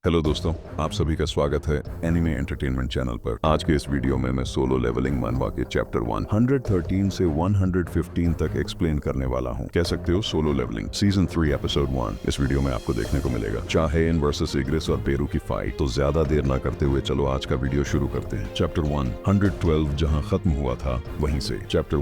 Hello दोस्तों, आप सभी का स्वागत है एनिमे एंटरटेनमेंट चैनल पर। आज के इस वीडियो में मैं सोलो लेवलिंग मनवा के चैप्टर 113 से 115 तक एक्सप्लेन करने वाला हूं। कह सकते हो सोलो लेवलिंग सीजन 3 एपिसोड 1 इस वीडियो में आपको देखने को मिलेगा। चाहेन वर्सेस इग्रिस और पेरू की फाइट। तो ज्यादा देर ना करते हुए चलो आज का वीडियो शुरू करते हैं। चैप्टर 112 जहां खत्म हुआ था वहीं से चैप्टर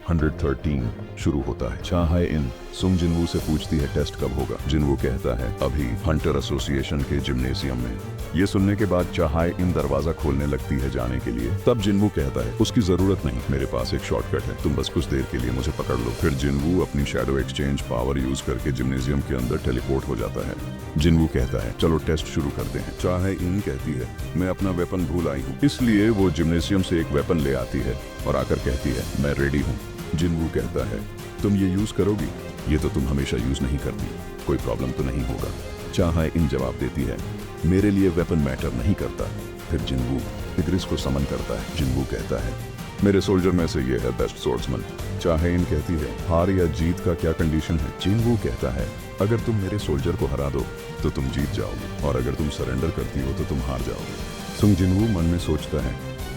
113 शुरू होता है। चाहेन सुंग जिनवू से पूछती है टेस्ट कब होगा। जिनवू कहता है अभी हंटर एसोसिएशन के जिम्नेशियम में। ये सुनने के बाद चाहाई इन दरवाजा खोलने लगती है जाने के लिए। तब जिनवू कहता है उसकी जरूरत नहीं, मेरे पास एक शॉर्टकट है, तुम बस कुछ देर के लिए मुझे पकड़ लो। फिर जिनवू अपनी शैडो एक्सचेंज पावर यूज करके जिम्नेशियम के अंदर टेलीपोर्ट हो जाता है। जिनवू कहता है चलो टेस्ट शुरू करते हैं। चाहे इन कहती है मैं अपना वेपन भूल आई हूँ, इसलिए वो जिम्नेशियम से एक वेपन ले आती है और आकर कहती है मैं रेडी हूँ। जिनवू कहता है तुम ये यूज करोगी? ये तो तुम हमेशा यूज नहीं करती, कोई प्रॉब्लम तो नहीं होगा। चाहे इन जवाब देती है मेरे लिए वेपन मैटर नहीं करता। फिर जिनवू इग्रिस को समन करता है। जिनवू कहता है मेरे सोल्जर में से ये है बेस्ट सोर्ड्समैन। चाहे इन कहती है हार या जीत का क्या कंडीशन है? जिनवू कहता है अगर तुम मेरे सोल्जर को हरा दो तो तुम जीत जाओगे, और अगर तुम सरेंडर करती हो तो तुम हार जाओगे। सुंग जिनवू मन में सोचता है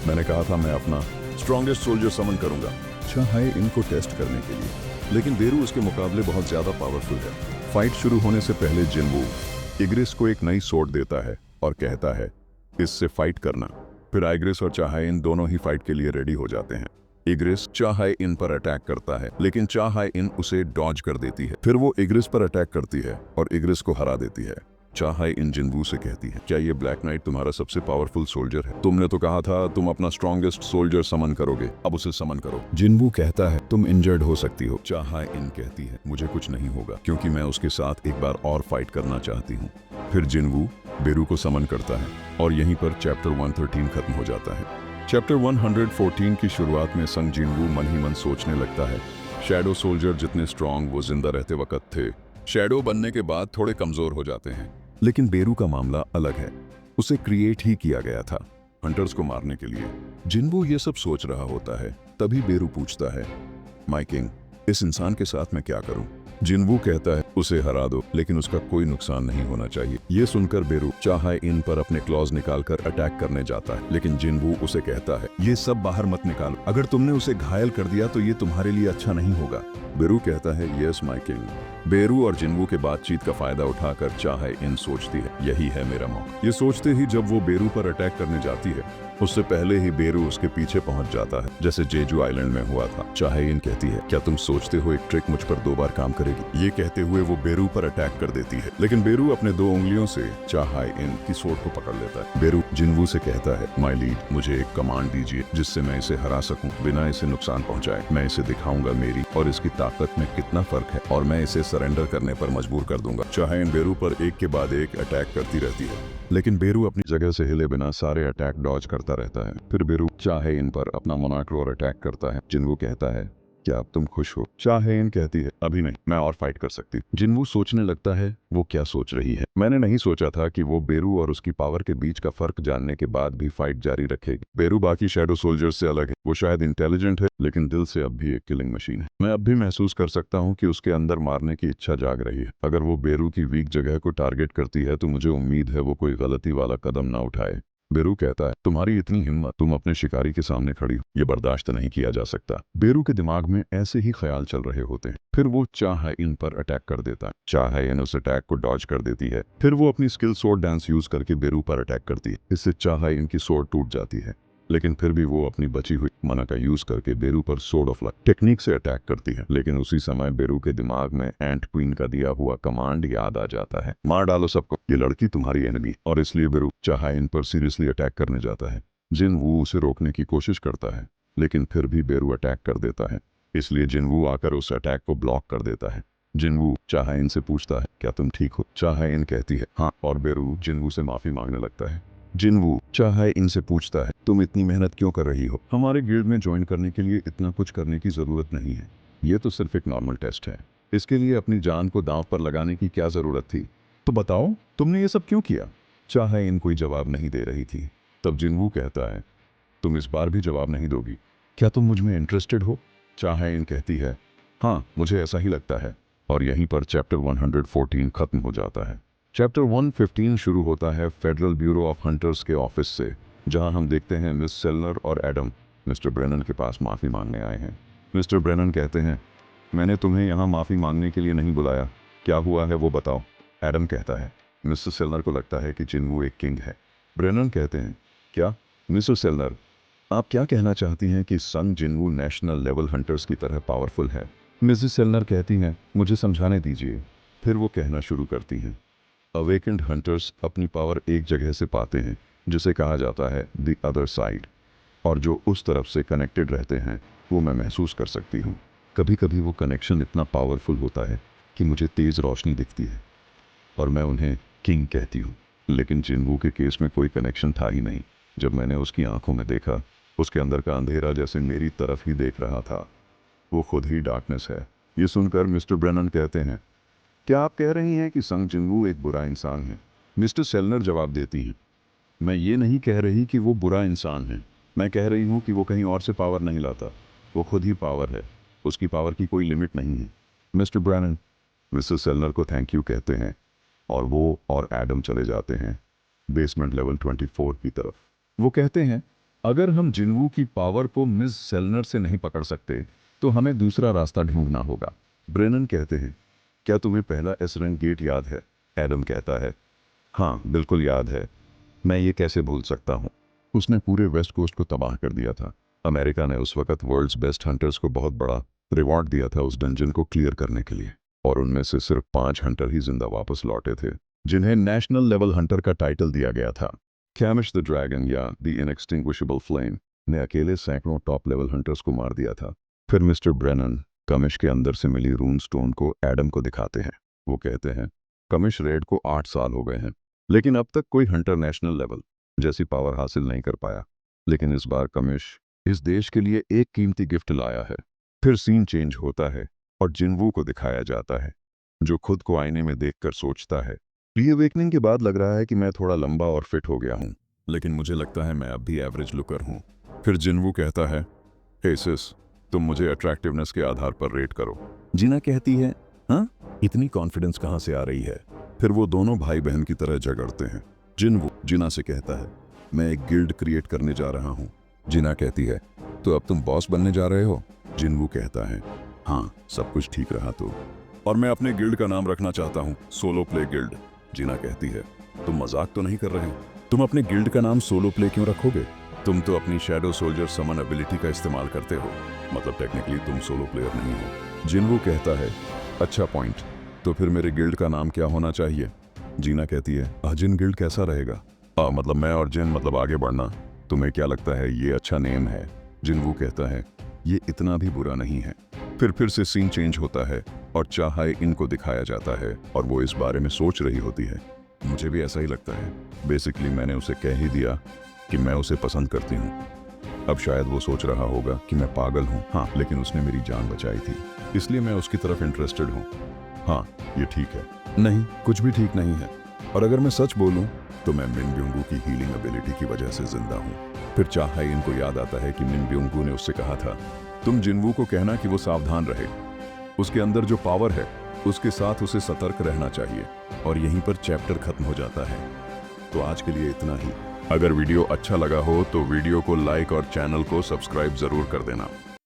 मैंने कहा था मैं अपना स्ट्रॉन्गेस्ट सोल्जर समन करूंगा चाहे इनको टेस्ट करने के लिए, लेकिन बेरू उसके मुकाबले बहुत ज्यादा पावरफुल है। फाइट शुरू होने से पहले जिनवू इग्रिस को एक नई सोर्ड देता है और कहता है इससे फाइट करना। फिर इग्रिस और चाहे इन दोनों ही फाइट के लिए रेडी हो जाते हैं। इग्रिस चाहे इन पर अटैक करता है, लेकिन चाहे इन उसे डॉज कर देती है। फिर वो इग्रिस पर अटैक करती है और इग्रिस को हरा देती है। चाहे इन जिनवू से कहती है क्या ये ब्लैक नाइट तुम्हारा सबसे पावरफुल सोल्जर है? तुमने तो कहा था तुम अपना स्ट्रॉन्गेस्ट सोल्जर समन करोगे, अब उसे समन करो। जिनवू कहता है तुम इंजर्ड हो सकती हो। चाहे इन कहती है मुझे कुछ नहीं होगा क्योंकि मैं उसके साथ एक बार और फाइट करना चाहती हूँ। फिर जिनवू बेरू को समन करता है और यहीं पर चैप्टर 113 खत्म हो जाता है। चैप्टर 114 की शुरुआत में संग जिनवू मन ही मन सोचने लगता है शैडो सोल्जर जितने स्ट्रांग वो जिंदा रहते वक्त थे, शैडो बनने के बाद थोड़े कमजोर हो जाते हैं। लेकिन बेरू का मामला अलग है, उसे क्रिएट ही किया गया था हंटर्स को मारने के लिए। जिनवू ये सब सोच रहा होता है तभी बेरू पूछता है माय किंग इस इंसान के साथ मैं क्या करूं? जिनवू कहता है उसे हरा दो, लेकिन उसका कोई नुकसान नहीं होना चाहिए। ये सुनकर बेरू चाहे इन पर अपने क्लॉज निकालकर अटैक करने जाता है, लेकिन जिनवू उसे कहता है ये सब बाहर मत निकालो, अगर तुमने उसे घायल कर दिया तो ये तुम्हारे लिए अच्छा नहीं होगा। बेरू कहता है यस माय किंग। बेरू और जिनवू के बातचीत का फायदा उठाकर चाहे इन सोचती है यही है मेरा मौका। ये सोचते ही जब वो बेरू पर अटैक करने जाती है उससे पहले ही बेरू उसके पीछे पहुंच जाता है, जैसे जेजू आइलैंड में हुआ था। चाहे इन कहती है क्या तुम सोचते हो एक ट्रिक मुझ पर 2 बार काम करेगी? ये कहते हुए वो बेरू पर अटैक कर देती है, लेकिन बेरू अपने 2 उंगलियों से चाहे इन की सोर्ड को पकड़ लेता है। बेरू जिनवू से कहता है माय लीड मुझे एक कमांड दीजिए जिससे मैं इसे हरा सकूं बिना इसे नुकसान पहुंचाए। मैं इसे दिखाऊंगा मेरी और इसकी ताकत में कितना फर्क है, और मैं इसे सरेंडर करने पर मजबूर कर दूंगा। चाहे इन बेरू पर एक के बाद एक अटैक करती रहती है, लेकिन बेरू अपनी जगह से हिले बिना सारे अटैक डॉज करता रहता है। फिर बेरू चाहे इन पर अपना मोनाक रोर अटैक करता है। जिनवू कहता है क्या अब तुम खुश हो? चाहे इन कहती है अभी नहीं, मैं और फाइट कर सकती। जिनवू सोचने लगता है वो क्या सोच रही है। मैंने नहीं सोचा था कि वो बेरू और उसकी पावर के बीच का फर्क जानने के बाद भी फाइट जारी रखेगी। बेरू बाकी शैडो सोल्जर्स से अलग है, वो शायद इंटेलिजेंट है लेकिन दिल से अब भी एक किलिंग मशीन है। मैं अब भी महसूस कर सकता हूँ कि उसके अंदर मारने की इच्छा जाग रही है। अगर वो बेरू की वीक जगह को टारगेट करती है तो मुझे उम्मीद है वो कोई गलती वाला कदम ना उठाए। बेरू कहता है तुम्हारी इतनी हिम्मत, तुम अपने शिकारी के सामने खड़ी हो, ये बर्दाश्त नहीं किया जा सकता। बेरू के दिमाग में ऐसे ही ख्याल चल रहे होते हैं। फिर वो चाहे इन पर अटैक कर देता है। चाहे इन उस अटैक को डॉज कर देती है। फिर वो अपनी स्किल सोर्ड डांस यूज करके बेरू पर अटैक करती है। इससे चाहे इनकी सोर्ड टूट जाती है, लेकिन फिर भी वो अपनी बची हुई मना का यूज करके बेरू पर सोर्ड ऑफ लक टेक्निक से अटैक करती है। लेकिन उसी समय बेरू के दिमाग में एंट क्वीन का दिया हुआ कमांड याद आ जाता है मार डालो सबको, ये लड़की तुम्हारी एनिमी। और इसलिए बेरू चाहे इन पर सीरियसली अटैक करने जाता है। जिनवू उसे रोकने की कोशिश करता है, लेकिन फिर भी बेरू अटैक कर देता है, इसलिए जिनवू आकर उस अटैक को ब्लॉक कर देता है। जिनवू चाहे इन से पूछता है क्या तुम ठीक हो? चाहे इन कहती है हाँ, और बेरू जिनवू से माफी मांगने लगता है। जिनवू चाहे इनसे पूछता है तुम इतनी मेहनत क्यों कर रही हो? हमारे गिल्ड में ज्वाइन करने के लिए इतना कुछ करने की जरूरत नहीं है, ये तो सिर्फ एक नॉर्मल टेस्ट है, इसके लिए अपनी जान को दांव पर लगाने की क्या जरूरत थी? तो बताओ तुमने ये सब क्यों किया? चाहे इन कोई जवाब नहीं दे रही थी। तब जिनवू कहता है तुम इस बार भी जवाब नहीं दोगी, क्या तुम मुझ में इंटरेस्टेड हो? चाहे इन कहती है हाँ, मुझे ऐसा ही लगता है। और यहीं पर चैप्टर 114 खत्म हो जाता है। चैप्टर 115 शुरू होता है फेडरल ब्यूरो ऑफ हंटर्स के ऑफिस से, जहां हम देखते हैं मिस सेलनर और एडम मिस्टर ब्रेनन के पास माफ़ी मांगने आए हैं। मिस्टर ब्रेनन कहते हैं, मैंने तुम्हें यहाँ माफ़ी मांगने के लिए नहीं बुलाया, क्या हुआ है वो बताओ। एडम कहता है, मिस्टर सेलनर को लगता है कि जिनवू एक किंग है। ब्रेनन कहते हैं, क्या मिस्टर सेलनर, आप क्या कहना चाहती हैं कि संग जिनवू नेशनल लेवल हंटर्स की तरह पावरफुल है। मिसेस सेलनर कहती हैं, मुझे समझाने दीजिए। फिर वो कहना शुरू करती हैं, अवेकेंड हंटर्स अपनी पावर एक जगह से पाते हैं जिसे कहा जाता है द अदर साइड, और जो उस तरफ से कनेक्टेड रहते हैं वो मैं महसूस कर सकती हूँ। कभी कभी वो कनेक्शन इतना पावरफुल होता है कि मुझे तेज़ रोशनी दिखती है और मैं उन्हें किंग कहती हूँ। लेकिन जिनवू के केस में कोई कनेक्शन था ही नहीं। जब मैंने उसकी आंखों में देखा, उसके अंदर का अंधेरा जैसे मेरी तरफ ही देख रहा था। वो खुद ही डार्कनेस है। ये सुनकर मिस्टर ब्रेनन कहते हैं, क्या आप कह रही हैं कि संग जिनवू एक बुरा इंसान है। मिस्टर सेलनर जवाब देती हैं, मैं ये नहीं कह रही कि वो बुरा इंसान है, मैं कह रही हूँ कि वो कहीं और से पावर नहीं लाता, वो खुद ही पावर है, उसकी पावर की कोई लिमिट नहीं है। मिस्टर ब्रेनन मिस्टर सेलनर को थैंक यू कहते हैं और वो और एडम चले जाते हैं बेसमेंट लेवल 24 की तरफ। वो कहते हैं, अगर हम जिनवू की पावर को मिस सेलनर से नहीं पकड़ सकते तो हमें दूसरा रास्ता ढूंढना होगा। ब्रेनन कहते हैं, क्या तुम्हें पहला एस रैंक गेट याद है। एडम कहता है, हाँ बिल्कुल याद है, मैं ये कैसे भूल सकता हूँ। उसने पूरे वेस्ट कोस्ट को तबाह कर दिया था। अमेरिका ने उस वक्त वर्ल्ड्स बेस्ट हंटर्स को बहुत बड़ा रिवॉर्ड दिया था उस डंजन को क्लियर करने के लिए, और उनमें से सिर्फ 5 हंटर ही जिंदा वापस लौटे थे जिन्हें नेशनल लेवल हंटर का टाइटल दिया गया था। कैमिश द ड्रैगन या द इनएक्सटिंग्विशेबल फ्लेम ने अकेले सैकड़ों टॉप लेवल हंटर्स को मार दिया था। फिर मिस्टर ब्रेनन कमिश के अंदर से मिली रून स्टोन को एडम को दिखाते हैं। वो कहते हैं, कमिश रेड को 8 साल हो गए हैं, लेकिन अब तक कोई हंटर नेशनल लेवल जैसी पावर हासिल नहीं कर पाया। लेकिन इस बार कमिश इस देश के लिए एक कीमती गिफ्ट लाया है। फिर सीन चेंज होता है और जिनवू को दिखाया जाता है, जो खुद को आईने में देखकर सोचता है, रीअवेकनिंग के बाद लग रहा है कि मैं थोड़ा लंबा और फिट हो गया हूँ, लेकिन मुझे लगता है मैं अब भी एवरेज लुकर हूँ। फिर जिनवू कहता है, हे सिस, तुम मुझे अट्रैक्टिवनेस के आधार पर रेट करो। जीना कहती है, हाँ, इतनी कॉन्फिडेंस कहाँ से आ रही है। फिर वो दोनों भाई बहन की तरह झगड़ते हैं। जिनवू जीना से कहता है, मैं एक गिल्ड क्रिएट करने जा रहा हूँ। जीना कहती है, तो अब तुम बॉस बनने जा रहे हो। जिनवू कहता है, हाँ सब कुछ ठीक रहा तो, और मैं अपने गिल्ड का नाम रखना चाहता हूँ सोलो प्ले गिल्ड। जीना कहती है, तुम मजाक तो नहीं कर रहे हो, तुम अपने गिल्ड का नाम सोलो प्ले क्यों रखोगे, तुम तो अपनी शैडो सोल्जर समन एबिलिटी का इस्तेमाल करते हो, मतलब टेक्निकली तुम सोलो प्लेयर नहीं हो। जिनवू कहता है, अच्छा पॉइंट, तो फिर मेरे गिल्ड का नाम क्या होना चाहिए। जीना कहती है, जिन गिल्ड कैसा रहेगा। मतलब मैं और जिन मतलब आगे बढ़ना, तुम्हें क्या लगता है ये अच्छा नेम है। जिनवू कहता है, ये इतना भी बुरा नहीं है। फिर से सीन चेंज होता है और चाहाई इनको दिखाया जाता है और वो इस बारे में सोच रही होती है। मुझे भी ऐसा ही लगता है, बेसिकली मैंने उसे कह ही दिया कि मैं उसे पसंद करती हूँ। अब शायद वो सोच रहा होगा कि मैं पागल हूँ, हाँ, लेकिन उसने मेरी जान बचाई थी, इसलिए मैं उसकी तरफ इंटरेस्टेड हूँ। हाँ ये ठीक है, नहीं कुछ भी ठीक नहीं है, और अगर मैं सच बोलूं तो मैं मिन ब्योंगू की हीलिंग एबिलिटी की वजह से जिंदा हूं। फिर चाहाई इनको याद आता है कि मिन ब्योंगू ने उससे कहा था, तुम जिनवू को कहना कि वो सावधान रहे, उसके अंदर जो पावर है उसके साथ उसे सतर्क रहना चाहिए। और यहीं पर चैप्टर खत्म हो जाता है। तो आज के लिए इतना ही। अगर वीडियो अच्छा लगा हो तो वीडियो को लाइक और चैनल को सब्सक्राइब जरूर कर देना।